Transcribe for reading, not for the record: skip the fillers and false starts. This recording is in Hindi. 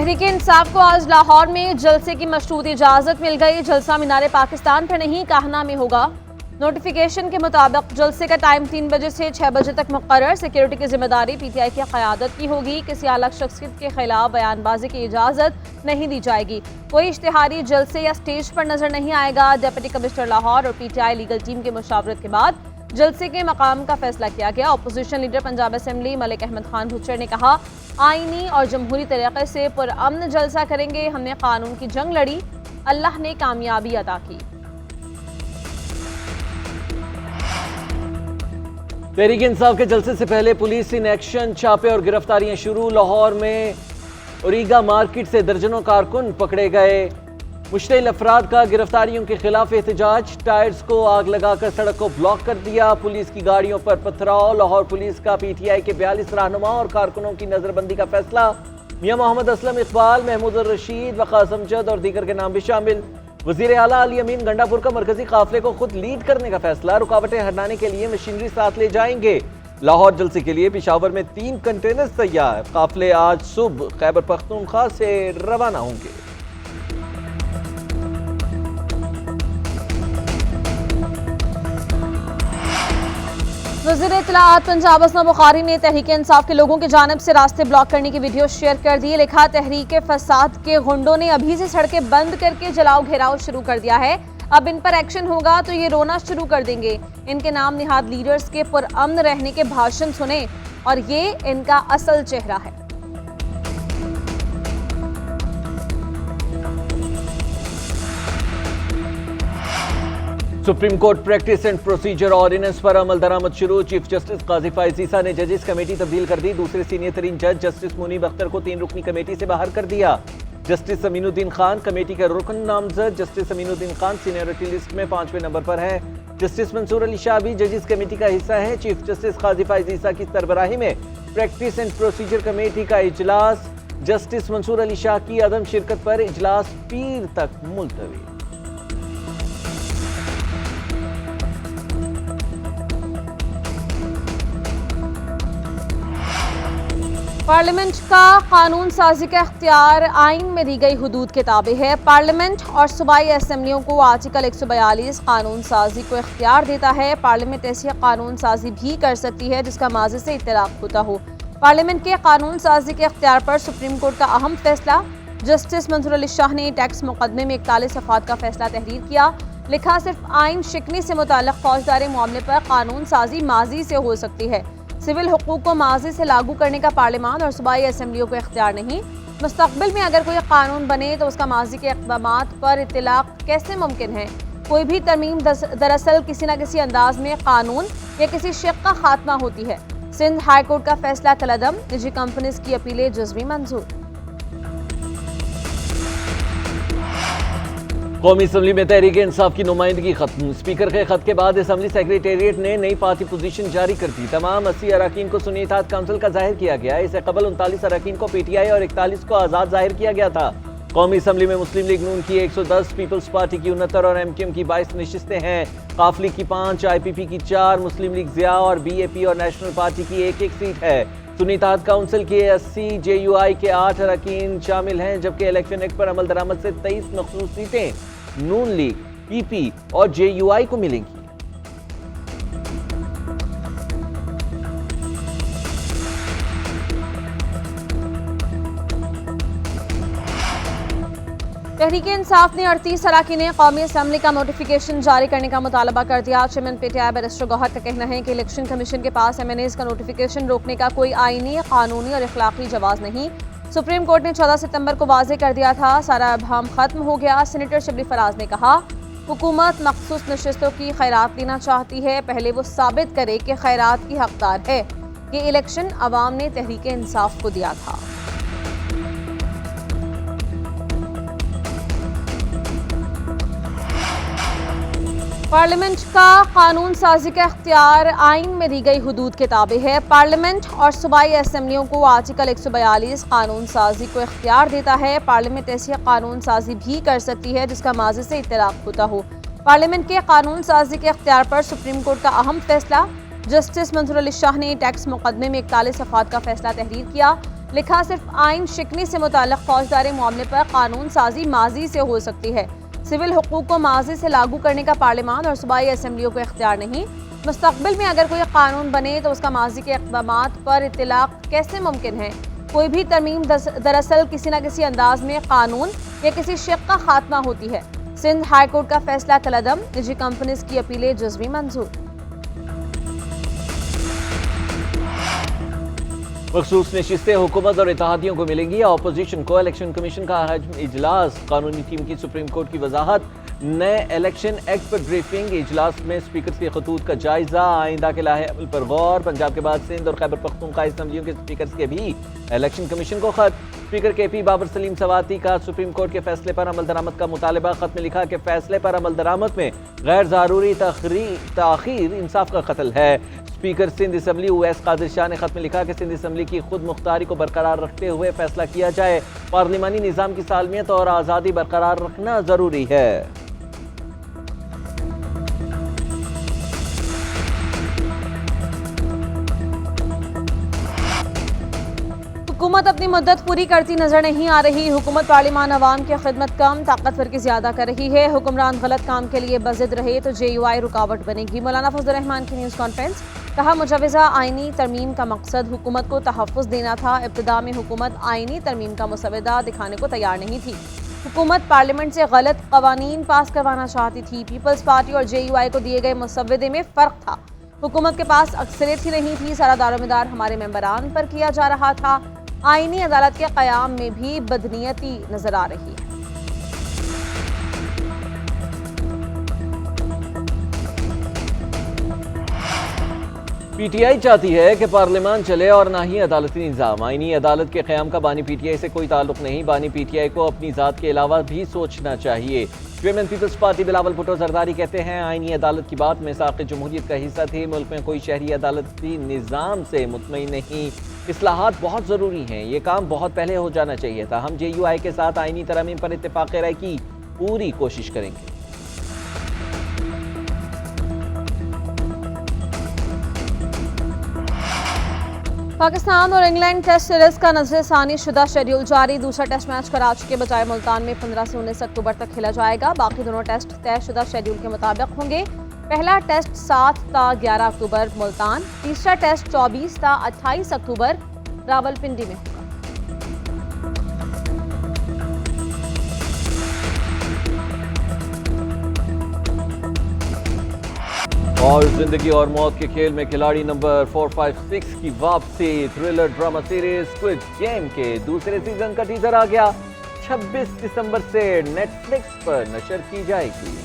तहरीके इंसाफ को आज लाहौर में जलसे की मशरूत इजाजत मिल गई। जलसा मीनार पाकिस्तान पर नहीं, काहना में होगा। नोटिफिकेशन के मुताबिक जलसे का टाइम 3 बजे से 6 बजे तक मुकर्रर। सिक्योरिटी की जिम्मेदारी पीटीआई की क़यादत की होगी। किसी अलग शख्सियत के खिलाफ बयानबाजी की इजाज़त नहीं दी जाएगी। कोई इश्तिहारी जलसे या स्टेज पर नजर नहीं आएगा। डिप्टी कमिश्नर लाहौर और पीटीआई लीगल टीम की मुशावरत के बाद जलसे के मकाम का फैसला किया गया। Opposition leader Punjab assembly Malik Ahmad Khan Bhuchar ने कहा, आईनी और जमहूरी तरीके से पुरअमन जलसा करेंगे। हमने कानून की जंग लड़ी, अल्लाह ने कामयाबी अता की। तहरीक इंसाफ के जलसे से पहले पुलिस इन एक्शन, छापे और गिरफ्तारियां शुरू। लाहौर में ओरिगा मार्केट से दर्जनों कारकुन पकड़े गए। मुश्तिल अफराद का गिरफ्तारियों के खिलाफ एहतजाज। टायर्स को आग लगाकर सड़क को ब्लॉक कर दिया। पुलिस की गाड़ियों पर पथराव। लाहौर पुलिस का पीटीआई के 42 रहनुमा और कारकुनों की नजरबंदी का फैसला। मियां मोहम्मद असलम इकबाल, महमूद रशीद, वक़ास अमजद और दीगर के नाम भी शामिल। वज़ीर आला अली अमीन गंडापुर का मरकजी काफिले को खुद लीड करने का फैसला। रुकावटें हटाने के लिए मशीनरी साथ ले जाएंगे। लाहौर जलसे के लिए पिशावर में 3 कंटेनर तैयार। काफिले आज सुबह खैबर पख्तूनख्वा से रवाना होंगे। वज़ीर इत्तलाआत पंजाब असमा बुखारी ने तहरीक इंसाफ के लोगों की जानिब से रास्ते ब्लॉक करने की वीडियो शेयर कर दी। लिखा, तहरीक फसाद के गुंडों ने अभी से सड़कें बंद करके जलाओ घेराव शुरू कर दिया है। अब इन पर एक्शन होगा तो ये रोना शुरू कर देंगे। इनके नाम निहाद लीडर्स के पुरअमन रहने के भाषण सुने और ये इनका असल चेहरा है। Supreme Court practice and procedure ordinance पर अमल दरामद शुरू। चीफ जस्टिस काजी फायज ईसा ने जजेस कमेटी तब्दील कर दी। दूसरे सीनियर तरीन जज जस्टिस मुनीब अख्तर को 3 रुकनी कमेटी से बाहर कर दिया। जस्टिस अमीनुद्दीन खान कमेटी का रुकन नामजद। Justice Aminuddin Khan seniority list में 5वें नंबर पर है। जस्टिस मंसूर अली शाह भी जजेस कमेटी का हिस्सा है। चीफ जस्टिस काजी फायज ईसा की सरबराही में प्रैक्टिस एंड प्रोसीजर कमेटी का इजलास। जस्टिस मंसूर अली शाह की अदम शिरकत पर इजलास पीर तक मुलतवी। पार्लियामेंट का कानून साजी का इख्तियार आइन में दी गई हुदूद के ताबे है। पार्लियामेंट और सूबाई असम्बलियों को आर्टिकल 142 कानून साजी को इख्तियार देता है। पार्लियामेंट ऐसी कानून साजी भी कर सकती है जिसका माजी से इत्तलाक होता हो। पार्लियामेंट के कानून साजी के इख्तियार पर सुप्रीम कोर्ट का अहम फैसला। जस्टिस मंसूर अली शाह ने टैक्स मुकदमे में 41 अफराद का फैसला तहरीर किया। लिखा, सिर्फ आइन शिकनी से मुताल्लिक़ फौजदारी मामले पर कानून साजी माजी से हो सकती है। सिविल हुकूक को माजी से लागू करने का पार्लियामान और सूबाई असम्बलियों को इख्तियार नहीं। मुस्तकबिल में अगर कोई कानून बने तो उसका माजी के इक़दामात पर इत्तलाक कैसे मुमकिन है। कोई भी तरमीम दरअसल किसी न किसी अंदाज में कानून या किसी शक का खात्मा होती है। सिंध हाई कोर्ट का फैसला कलअदम। निजी कंपनीज की अपीलें जज़वी मंजूर। कौमी असम्बली में तहरीक इंसाफ की नुमाइंदगी खत्म। स्पीकर के खत के बाद असम्बली सेक्रेटेरिएट ने नई पार्टी पोजीशन जारी कर दी। तमाम 80 अरकान को सुन्नी इत्तेहाद काउंसिल का जाहिर किया गया। इससे कबल 39 अरकान को पीटीआई और 41 को आज़ाद जाहिर किया गया था। कौमी असम्बली में मुस्लिम लीग नून की 110, पीपल्स पार्टी की 69 और एमक्यूएम की 22 नशिस्तें हैं। काफली की 5, IPP की 4, मुस्लिम लीग ज़िया और BAP और नेशनल पार्टी की 1-1 सीट है। सुन्नी इत्तेहाद काउंसिल के 80, JUI के 8 अरकान शामिल हैं, जबकि इलेक्शन एक्ट पर अमल दरामद से 23 मखसूस सीटें नून लीग, PP और JUI को मिलेंगी। तहरीक इंसाफ ने 38 अरकान कौमी असम्बली का नोटिफिकेशन जारी करने का मुतालबा कर दिया। चेयरमैन पीटीआई बैरिस्टर गौहर का कहना है कि इलेक्शन कमीशन के पास MNAs का नोटिफिकेशन रोकने का कोई आईनी, कानूनी और अखलाकी जवाज नहीं। सुप्रीम कोर्ट ने 14 सितंबर को वाजे कर दिया था। सारा अबहम खत्म हो गया। सेनेटर शबली फराज ने कहा, हुकूमत मखसूस नशिस्तों की खैरात लेना चाहती है। पहले वो साबित करे कि खैरात की हकदार है। ये इलेक्शन अवाम ने तहरीक इंसाफ को दिया था। पार्लियामेंट का कानून साजी का इख्तियार आइन में दी गई हुदूद के ताबे है। पार्लियामेंट और सूबाई असम्बलियों को आर्टिकल 142 कानून साजी को इख्तियार देता है। पार्लियामेंट ऐसी कानून साजी भी कर सकती है जिसका माजी से इत्तलाक होता हो। पार्लियामेंट के कानून साजी के इख्तियार पर सुप्रीम कोर्ट का अहम फैसला। जस्टिस मंसूर अली शाह ने टैक्स मुकदमे में 41 अफराद का फैसला तहरीर किया। लिखा सिर्फ आइन शिकनी से मुताल्लिक फौजदारी मामले पर कानून साजी माजी से हो सकती है। सिविल हुकूक को माजी से लागू करने का पार्लियामान और सूबाई असम्बलियों को इख्तियार नहीं। मुस्तकबिल में अगर कोई कानून बने तो उसका माजी के इक़दामात पर इत्तलाक कैसे मुमकिन है? कोई भी तरमीम दरअसल किसी न किसी अंदाज में कानून या किसी शिक का खात्मा होती है। सिंध हाई कोर्ट का फैसला कलअदम, निजी कंपनीज की अपीलें जज़वी मंजूर। मखसूस नशिस्तें हुकूमत और इत्तेहादियों को मिलेंगी या अपोजिशन को? इलेक्शन कमीशन का इजलास, कानूनी टीम की सुप्रीम कोर्ट की वजाहत, नए इलेक्शन एक्ट पर ब्रीफिंग, इजलास में स्पीकर के खतूत का जायजा, आइंदा के लाहे अमल पर गौर। पंजाब के बाद सिंध और खैबर पख्तूनख्वा असम्बलियों के स्पीकर के भी इलेक्शन कमीशन को खत। स्पीकर KP बाबर सलीम सवाती का सुप्रीम कोर्ट के फैसले पर अमल दरामद का मुतालबा। खत में लिखा कि फैसले पर अमल दरामद में गैर ज़रूरी ताखीर इंसाफ का कत्ल है। स्पीकर सिंध असम्बली उवैस कादिर शाह ने खत में लिखा कि सिंध असम्बली की खुद मुख्तारी को बरकरार रखते हुए फैसला किया जाए। पार्लिमानी निज़ाम की सालमियत और आज़ादी बरकरार रखना ज़रूरी है। हुकूमत अपनी मुद्दत पूरी करती नजर नहीं आ रही। हुकूमत पार्लिमान अवाम की खिदमत कम, ताकतवर की ज्यादा कर रही है। हुक्मरान गलत काम के लिए बजिद रहे तो JUI रुकावट बनेगी। मौलाना फजल रहमान की न्यूज़ कॉन्फ्रेंस, कहा मुजवज़ा आइनी तरमीम का मकसद हुकूमत को तहफ़्फ़ुज़ देना था। इब्तिदा में हुकूमत आइनी तरमीम का मुसवदा दिखाने को तैयार नहीं थी। हुकूमत पार्लियामेंट से गलत कवानीन पास करवाना चाहती थी। पीपल्स पार्टी और JUI को दिए गए मुसवदे में फ़र्क था। हुकूमत के पास अक्सरियत ही नहीं थी। सारा दारोमदार हमारे मेंबरान पर किया जा रहा था। आईनी अदालत के क़याम में भी बदनीयती नजर आ रही है। PTI चाहती है कि पार्लियामान चले और ना ही अदालती निज़ाम। आईनी अदालत के क़याम का बानी PTI से कोई ताल्लुक नहीं। बानी PTI को अपनी ज़ात के अलावा भी सोचना चाहिए। Chairman People's Party Bilawal Bhutto Zardari कहते हैं, आईनी अदालत की बात मिसाक़ जमहूरियत का हिस्सा थी। मुल्क में कोई शहरी अदालती निज़ाम से मुतमईन नहीं। इस्लाहात बहुत ज़रूरी हैं। ये काम बहुत पहले हो जाना चाहिए था। हम JUI के साथ आईनी तरमीम पर इत्तेफ़ाक़ राय की पूरी कोशिश करेंगे। पाकिस्तान और इंग्लैंड टेस्ट सीरीज का नज़रसानी शुदा शेड्यूल जारी। दूसरा टेस्ट मैच कराची के बजाय मुल्तान में 15 से 19 अक्टूबर तक खेला जाएगा। बाकी दोनों टेस्ट तयशुदा शेड्यूल के मुताबिक होंगे। पहला टेस्ट 7 ता 11 अक्टूबर मुल्तान, तीसरा टेस्ट 24 ता 28 अक्टूबर रावलपिंडी में होगा। और जिंदगी और मौत के खेल में खिलाड़ी नंबर 456 की वापसी। Thriller drama series squid game के दूसरे सीजन का टीजर आ गया। 26 दिसंबर से नेटफ्लिक्स पर नशर की जाएगी।